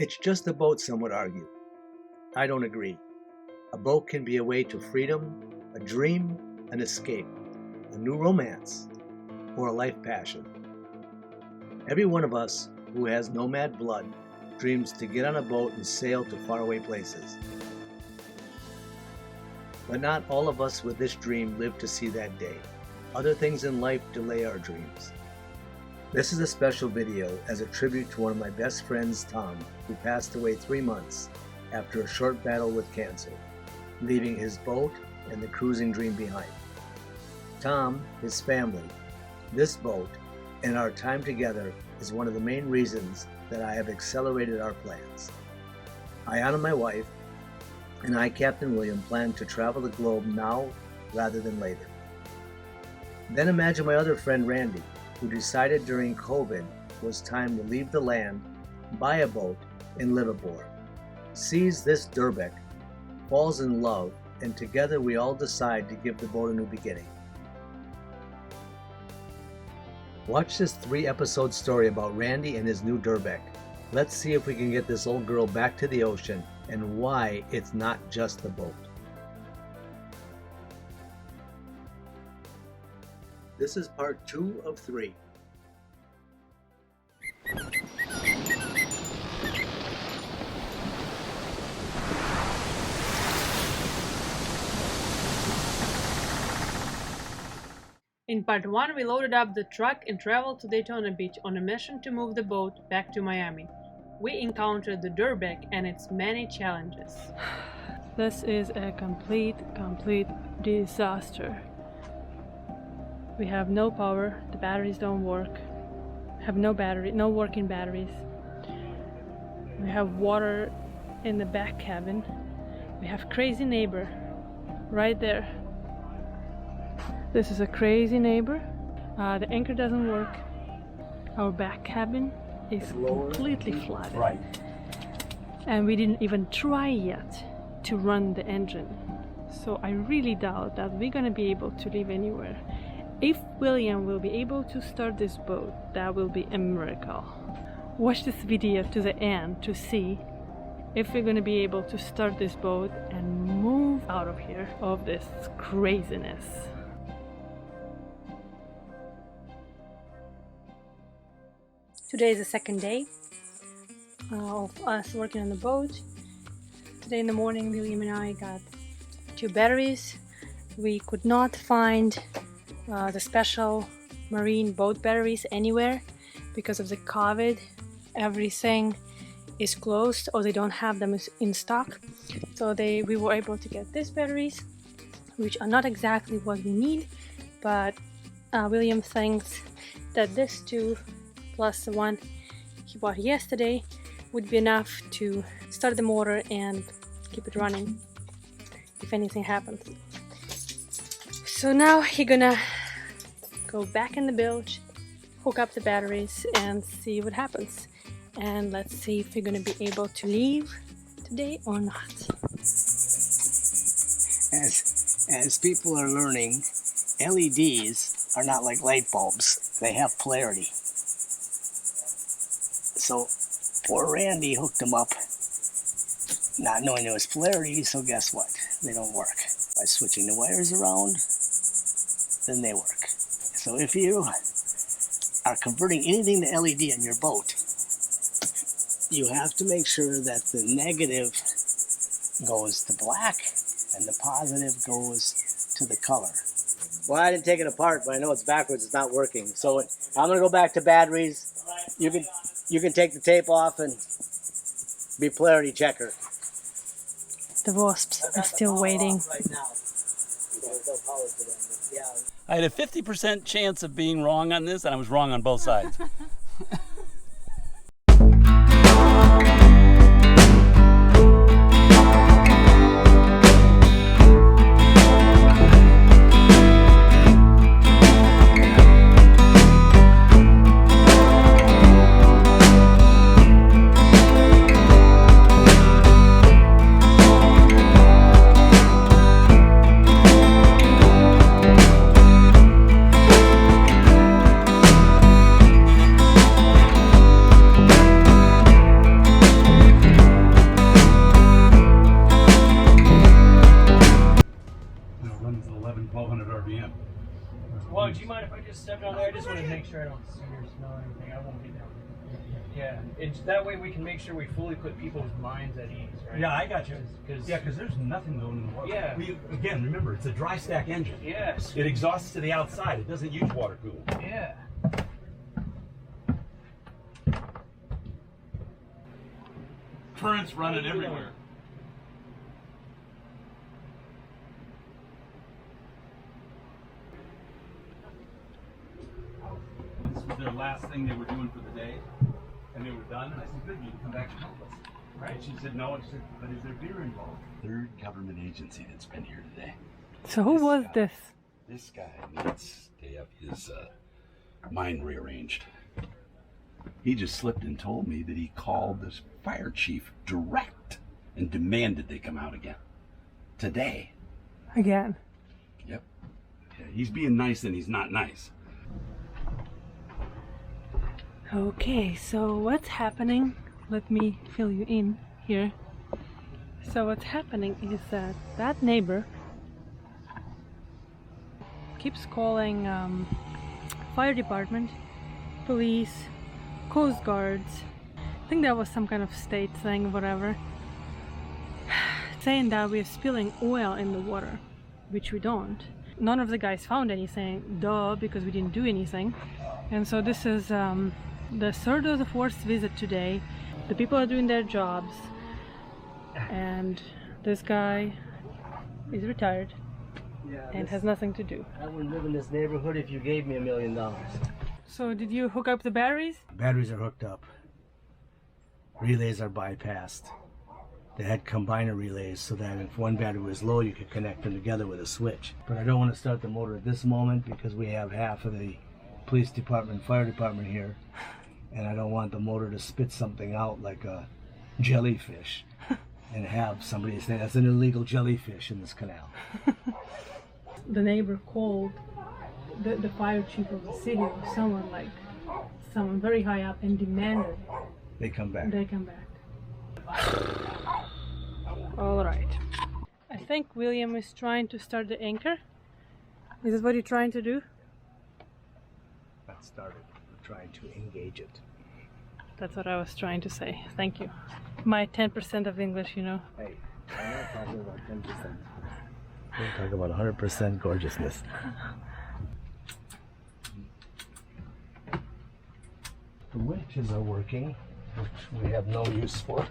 It's just a boat, some would argue. I don't agree. A boat can be a way to freedom, a dream, an escape, a new romance, or a life passion. Every one of us who has nomad blood dreams to get on a boat and sail to faraway places. But not all of us with this dream live to see that day. Other things in life delay our dreams. This is a special video as a tribute to one of my best friends, Tom, who passed away 3 months after a short battle with cancer, leaving his boat and the cruising dream behind. Tom, his family, this boat, and our time together is one of the main reasons that I have accelerated our plans. I honor my wife, and I, Captain William, plan to travel the globe now rather than later. Then imagine my other friend Randy, who decided during COVID was time to leave the land, buy a boat, and live aboard. Sees this Durbeck, falls in love, and together we all decide to give the boat a new beginning. Watch this 3-episode story about Randy and his new Durbeck. Let's see if we can get this old girl back to the ocean and why it's not just the boat. This is part 2 of 3. In part 1, we loaded up the truck and traveled to Daytona Beach on a mission to move the boat back to Miami. We encountered the Durbeck and its many challenges. This is a complete disaster. We have no power, the batteries don't work. Have no working batteries. We have water in the back cabin. We have crazy neighbor right there. This is a crazy neighbor. The anchor doesn't work. Our back cabin is completely flooded. Right. And we didn't even try yet to run the engine. So I really doubt that we're gonna be able to leave anywhere. If William will be able to start this boat, that will be a miracle. Watch this video to the end to see if we're gonna be able to start this boat and move out of here, of this craziness. Today is the second day of us working on the boat. Today in the morning, William and I got 2 batteries. We could not find the special marine boat batteries anywhere because of the COVID. Everything is closed or they don't have them in stock. So we were able to get these batteries, which are not exactly what we need, but William thinks that this 2 plus the one he bought yesterday would be enough to start the motor and keep it running if anything happens. So now he's gonna go back in the bilge, hook up the batteries and see what happens. And let's see if we're gonna be able to leave today or not. As people are learning, LEDs are not like light bulbs. They have polarity. So poor Randy hooked them up, not knowing there was polarity, so guess what? They don't work. By switching the wires around, then they work. So if you are converting anything to LED on your boat, you have to make sure that the negative goes to black and the positive goes to the color. Well, I didn't take it apart, but I know it's backwards, it's not working. So I'm gonna go back to batteries. You can take the tape off and be polarity checker. The wasps are still waiting. I had a 50% chance of being wrong on this, and I was wrong on both sides. mind if I just step down there? I just want to make sure I don't see or smell anything. I won't be down there. Yeah, it's that way we can make sure we fully put people's minds at ease, right? Yeah, I got you. Cause, Yeah, because there's nothing going in the water. Yeah. Again, remember, it's a dry stack engine. Yes. It exhausts to the outside. It doesn't use water cooling. Yeah. Current's running everywhere. This was their last thing they were doing for the day, and they were done. And I said, "Good, you can come back and help us." Right? She said, "No." I said, "But is there beer involved?" Third government agency that's been here today. So who was this? This guy needs to have his mind rearranged. He just slipped and told me that he called this fire chief direct and demanded they come out again. Today. Again. Yep. Yeah, he's being nice and he's not nice. Okay, so what's happening? Let me fill you in here. So what's happening is that that neighbor keeps calling fire department, police, coast guards. I think that was some kind of state thing, whatever. Saying that we're spilling oil in the water, which we don't. None of the guys found anything, duh, because we didn't do anything. And so this is the third or the fourth visit today. The people are doing their jobs, and this guy is retired and has nothing to do. I wouldn't live in this neighborhood if you gave me $1 million. So did you hook up the batteries? Batteries are hooked up. Relays are bypassed. They had combiner relays so that if one battery was low, you could connect them together with a switch. But I don't want to start the motor at this moment because we have half of the police department, fire department here, and I don't want the motor to spit something out like a jellyfish and have somebody say that's an illegal jellyfish in this canal. The neighbor called the fire chief of the city or someone very high up and demanded They come back. they come back. All right. I think William is trying to start the anchor. Is this what you're trying to do? That started. We're trying to engage it. That's what I was trying to say. Thank you. My 10% of English, you know. Hey, I'm not talking about 10%. We're talking about 100% gorgeousness. The winches are working, which we have no use for.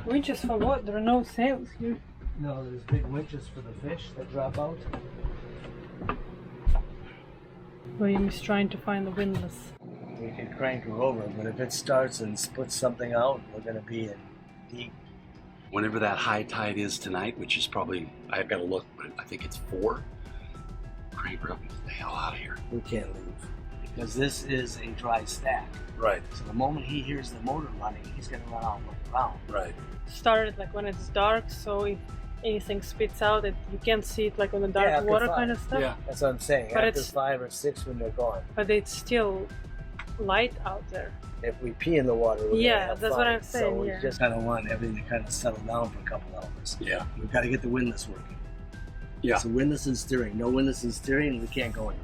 Winches for what? There are no sails here. No, there's big winches for the fish that drop out. William is trying to find the windlass. We can crank her over, but if it starts and splits something out, we're going to be in deep. Whenever that high tide is tonight, which is probably, I've got to look, but I think it's 4. Crank her up and get the hell out of here. We can't leave because this is a dry stack. Right. So the moment he hears the motor running, he's going to run out and look around. Right. Started like when it's dark, so if anything spits out, you can't see it like on the dark after water 5. kind of stuff. Yeah. That's what I'm saying. But After it's- 5 or 6 when they're gone. But it's still light out there. If we pee in the water, we're Yeah, gonna have that's fun. what I'm saying, So we yeah. just kind of want everything to kind of settle down for a couple hours. Yeah. We've got to get the windlass working. Yeah. So windlass and steering. No windlass and steering, we can't go anywhere.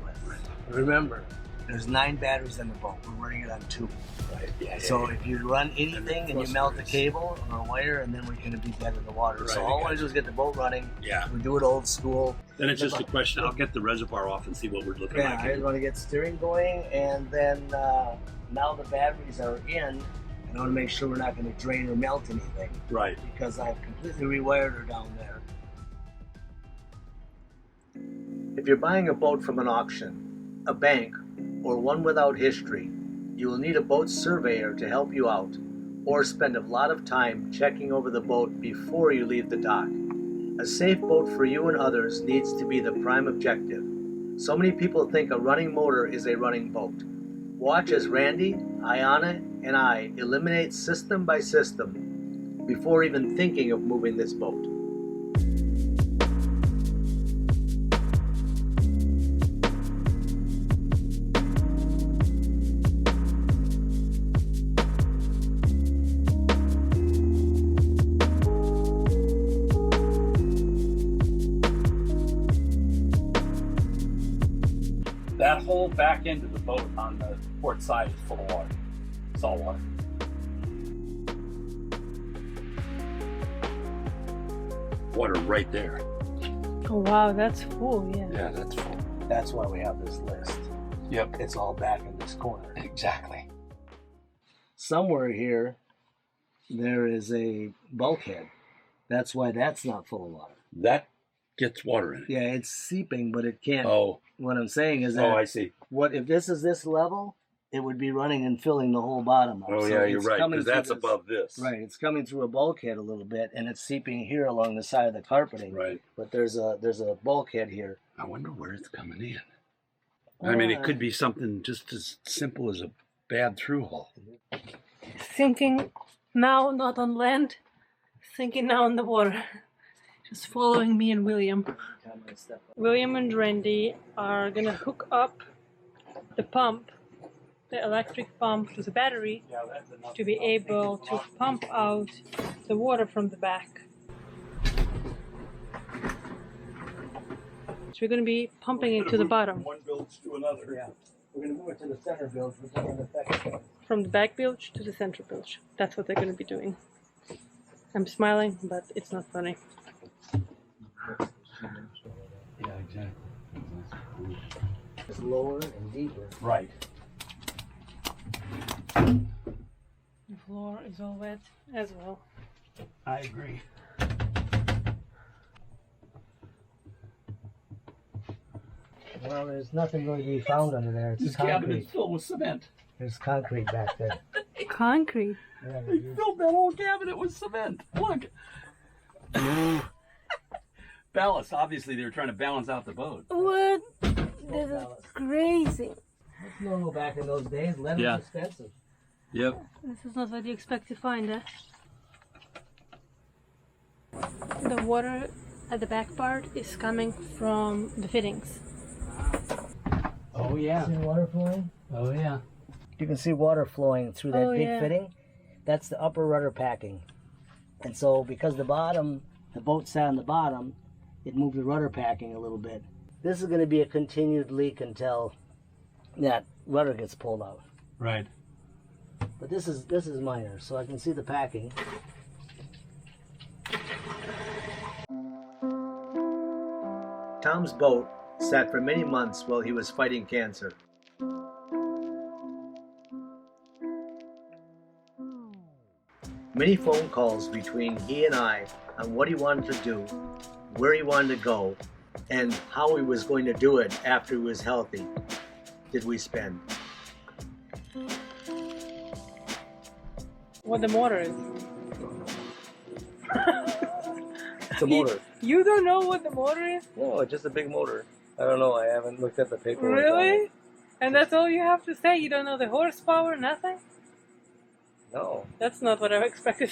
Remember, there's 9 batteries in the boat. We're running it on 2. Right. Yeah. So if you run anything and you melt the clusters. cable or a wire, and then we're going to be dead in the water. So Right, all I I want got to do is get the boat running. Yeah. We do it old school. Then it's just a question. I'll get the reservoir off and see what we're looking Yeah, like. I just want to get steering going, and then now the batteries are in, and I want to make sure we're not going to drain or melt anything Right. because I've completely rewired her down there. If you're buying a boat from an auction, a bank, or one without history, you will need a boat surveyor to help you out, or spend a lot of time checking over the boat before you leave the dock. A safe boat for you and others needs to be the prime objective. So many people think a running motor is a running boat. Watch as Randy, Ayana, and I eliminate system by system before even thinking of moving this boat. that whole back end of the boat on the port side is full of water, salt water. Water right there. Oh wow, that's full, yeah. Yeah, that's full. That's why we have this list. Yep. It's all back in this corner. Exactly. Somewhere here, there is a bulkhead. That's why that's not full of water. That gets water in it. Yeah, it's seeping, but it can't. Oh. What I'm saying is that Oh, I see. what if this is this level, it would be running and filling the whole bottom up. Oh, So yeah, you're it's right, coming because through that's this- above this. Right, it's coming through a bulkhead a little bit, and it's seeping here along the side of the carpeting. Right. But there's a bulkhead here. I wonder where it's coming in. I mean, it could be something just as simple as a bad through hole. Sinking now, not on land, sinking now in the water. Just following me and William. William and Randy are gonna hook up the pump, the electric pump, to the battery to be able to pump out the water from the back. So we're gonna be pumping it to the bottom. One bilge to another. Yeah. We're going to move it to the center bilge. We're going to affect it. From the back bilge to the center bilge. That's what they're gonna be doing. I'm smiling, but it's not funny. Yeah, exactly. It's lower and deeper. Right. The floor is all wet as well. I agree. Well, there's nothing really to be found under there. It's This cabin concrete. is filled with cement. There's concrete back there. Concrete. Yeah, They filled that whole cabinet with cement. Look. Ballast. Obviously, they were trying to balance out the boat. What? This is crazy. It's normal back in those days. Lead Yeah. was expensive. Yep. This is not what you expect to find, huh? The water at the back part is coming from the fittings. Oh yeah. See the water flowing? Oh yeah. You can see water flowing through that Oh, big yeah. fitting. That's the upper rudder packing. And so because the boat sat on the bottom, it moved the rudder packing a little bit. This is going to be a continued leak until that rudder gets pulled out. Right. But this is minor, so I can see the packing. Tom's boat sat for many months while he was fighting cancer. Many phone calls between he and I on what he wanted to do, where he wanted to go, and how he was going to do it after he was healthy did we spend. What the motor is. It's a motor. You don't know what the motor is? No, it's just a big motor. I don't know. I haven't looked at the paperwork. on Really? it. And that's all you have to say? You don't know the horsepower, nothing? No. That's not what I expected.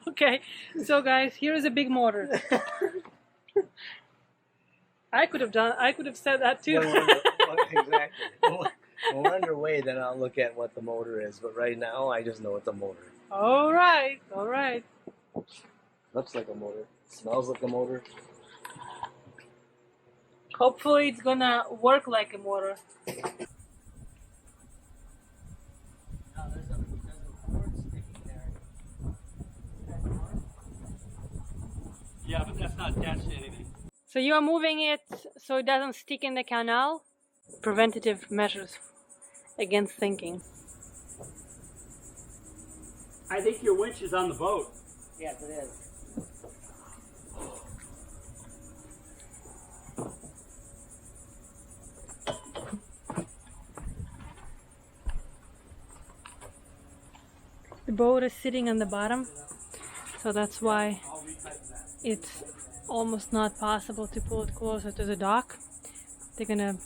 Okay, so guys, here is a big motor. I could have said that too. Exactly. When we're underway, then I'll look at what the motor is. But right now, I just know it's a motor. All right, all right. Looks like a motor. Smells like a motor. Hopefully it's gonna work like a motor. Yeah, but that's not attached to anything. So you are moving it so it doesn't stick in the canal? Preventative measures against sinking. I think your winch is on the boat. Yes, it is. The boat is sitting on the bottom, so that's why it's almost not possible to pull it closer to the dock. They're gonna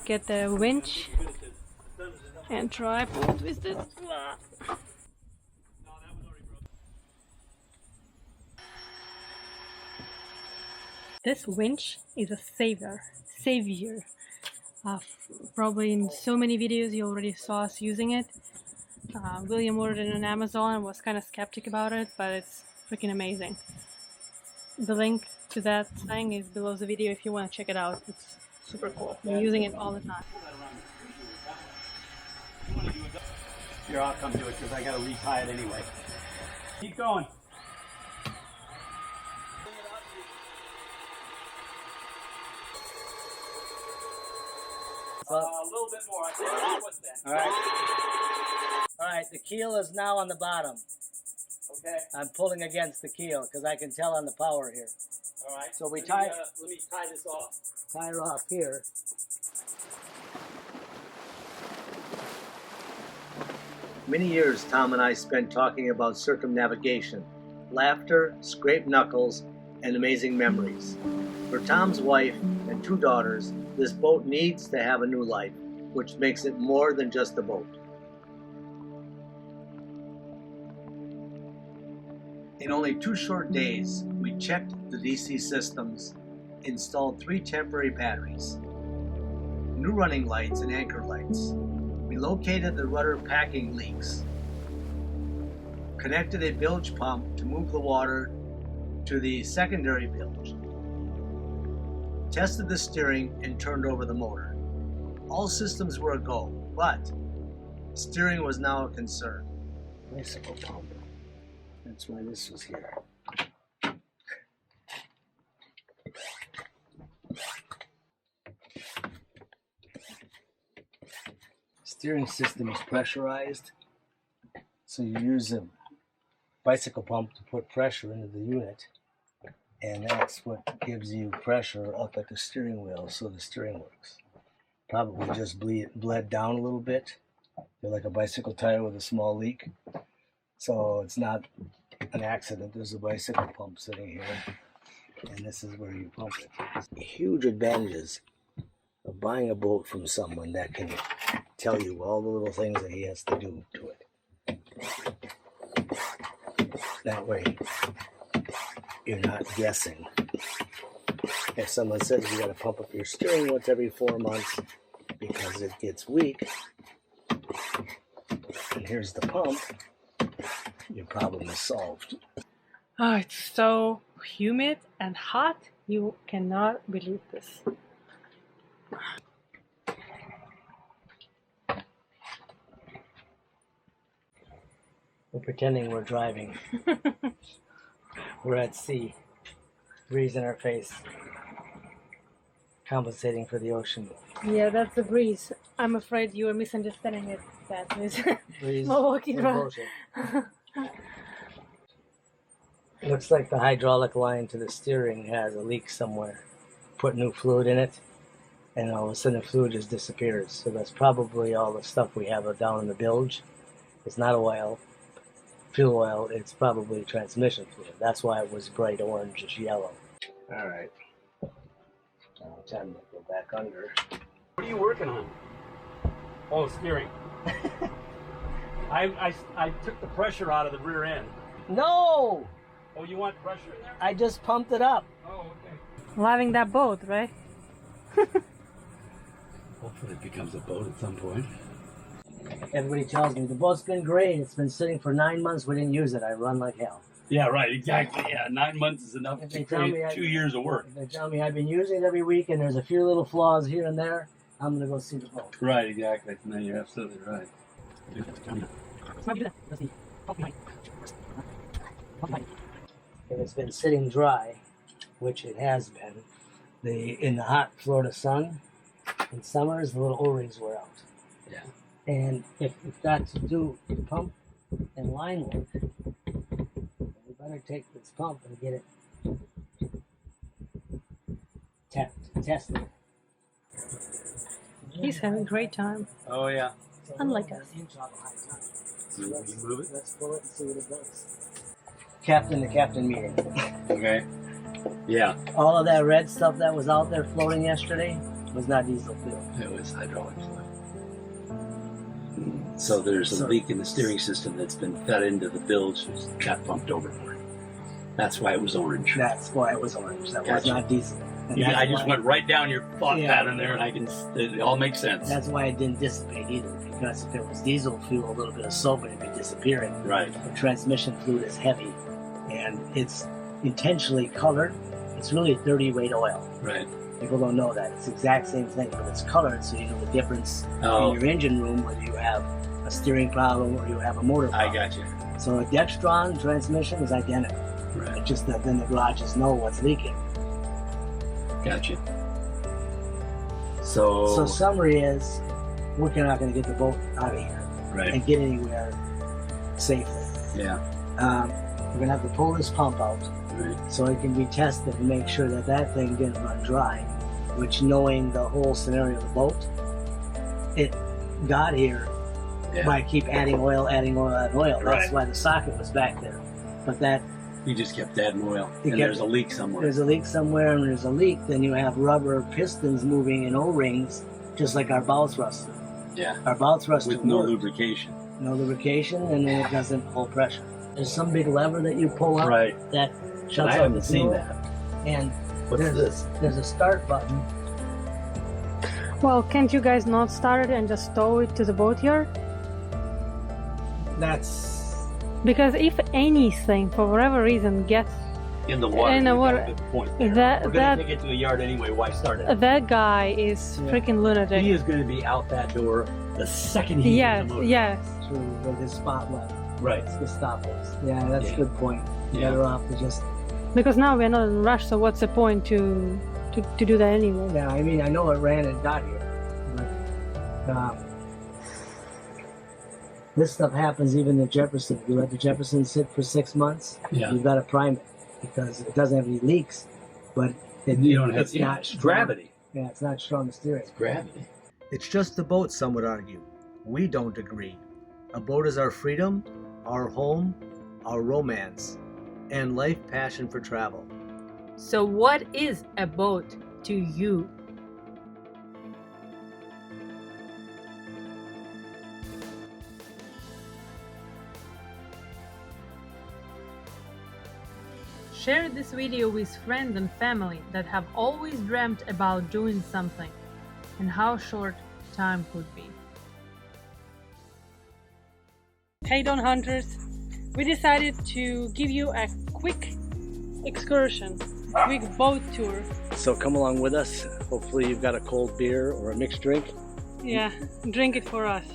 get the winch and try pull it with this. This winch is a savior. Probably in so many videos you already saw us using it. William ordered it on Amazon and was kind of skeptic about it, but it's freaking amazing. The link to that thing is below the video if you want to check it out. It's super cool. I'm using it all the time. Here, I'll come do it because I got to retie it anyway. Keep going. Well, a little bit more. I think what's that? all right. All right, the keel is now on the bottom. Okay. I'm pulling against the keel because I can tell on the power here. All right. So we let tie. me tie this off. Tie her off here. Many years Tom and I spent talking about circumnavigation, laughter, scraped knuckles, and amazing memories. For Tom's wife and 2 daughters, this boat needs to have a new life, which makes it more than just a boat. In only 2 short days, we checked the DC systems, installed 3 temporary batteries, new running lights and anchor lights. We located the rudder packing leaks, connected a bilge pump to move the water to the secondary bilge, tested the steering and turned over the motor. All systems were a go, but steering was now a concern. Bicycle pump. That's why this was here. Steering system is pressurized, so you use a bicycle pump to put pressure into the unit, and that's what gives you pressure up at the steering wheel so the steering works. Probably just bled down a little bit. They're like a bicycle tire with a small leak, so it's not an accident. There's a bicycle pump sitting here, and this is where you pump it. Huge advantages of buying a boat from someone that can tell you all the little things that he has to do to it. That way, you're not guessing. If someone says you got to pump up your steering once every 4 months because it gets weak, and here's the pump, your problem is solved. Oh, it's so humid and hot. You cannot believe this. We're pretending we're driving. We're at sea. Breeze in our face. Compensating for the ocean. Yeah, that's the breeze. I'm afraid you are misunderstanding it. That is Breeze. Milwaukee or Drive. bullshit. Looks like the hydraulic line to the steering has a leak somewhere. Put new fluid in it, and all of a sudden the fluid just disappears. So that's probably all the stuff we have down in the bilge. It's not oil, fuel oil, it's probably transmission fluid. That's why it was bright orange, yellow. All right. Now time to go back under. What are you working on? Oh, steering. I took the pressure out of the rear end. No! Oh, you want pressure in there? I just pumped it up. Oh, okay. Loving that boat, right? Hopefully it becomes a boat at some point. Everybody tells me the boat's been great. It's been sitting for 9 months. We didn't use it. I run like hell. Yeah, right, exactly. Yeah, 9 months is enough If to they tell me create 2 years of work. If they tell me I've been using it every week and there's a few little flaws here and there, I'm going to go see the boat. Right, exactly. No, you're absolutely right. If it's been sitting dry, which it has been, in the hot Florida sun, in summers, the little O-rings wear out. Yeah. And if you've got to do the pump and line work, you better take this pump and get it tested. He's having a great time, Oh, yeah. unlike us. So you move it? Let's pull it and see what it does. Captain to captain meeting. Okay. Yeah. All of that red stuff that was out there floating yesterday was not diesel fuel. It was hydraulic fluid. So there's a leak in the steering system that's been fed into the bilge and got pumped overboard. That's why it was orange. That's why it was orange. That was Gotcha. not diesel. And Yeah, that's I just why- went right down your thought Yeah. pattern there, and it all makes sense. That's why it didn't dissipate either, because if it was diesel fuel, a little bit of soap would be disappearing. Right. The transmission fluid is heavy, and it's intentionally colored. It's really 30 weight oil, Right. People don't know that. It's the exact same thing, but it's colored so you know the difference Oh. in your engine room, whether you have a steering problem or you have a motor problem. I got you. So a Dextron transmission is identical. Right. It's just that then the garages know what's leaking. Got you. So Summary is, we're not going to get the boat out of here right. and get anywhere safely. Yeah. We're going to have to pull this pump out Right. so it can be tested to make sure that that thing didn't run dry, which, knowing the whole scenario of the boat, it got here Yeah. by keep adding oil. That's Right. why the socket was back there. But that You just kept adding oil, You and kept- there's a leak somewhere. there's a leak somewhere, and there's a leak, then you have rubber pistons moving in O-rings, just like our bow thruster. Yeah. Our bow thruster With no works. lubrication. No lubrication, and then it doesn't hold pressure. There's some big lever that you pull up Right. that And shuts I off haven't the seen flow, that. and What's this? there's a start button. Well, can't you guys not start it and just tow it to the boatyard? That's Because if anything, for whatever reason, gets In the water. In the you got water. a good point there. That- We're gonna that- take it to the yard anyway. Why start it? that guy is Yeah. freaking lunatic. He is going to be out that door the second he Yes, hits the motor. yes. true with his spotlight. Right. It's the stoplights. Yeah, that's a Yeah. good point. Yeah. Better off to just. Because now we're not in a rush, so what's the point to do that anyway? Yeah, I mean, I know it ran and got here, but this stuff happens even in Jefferson. You let the Jefferson sit for 6 months. Yeah. You've got to prime it because it doesn't have any leaks, but You don't have it's not it's strong. gravity. Yeah, it's not strong to steer it. Gravity. It's just the boat, some would argue. We don't agree. A boat is our freedom, our home, our romance, and life passion for travel. So what is a boat to you? Share this video with friends and family that have always dreamt about doing something and how short time could be. Hey Don Hunters, we decided to give you a quick excursion, a quick boat tour. So come along with us. Hopefully you've got a cold beer or a mixed drink. Yeah, drink it for us.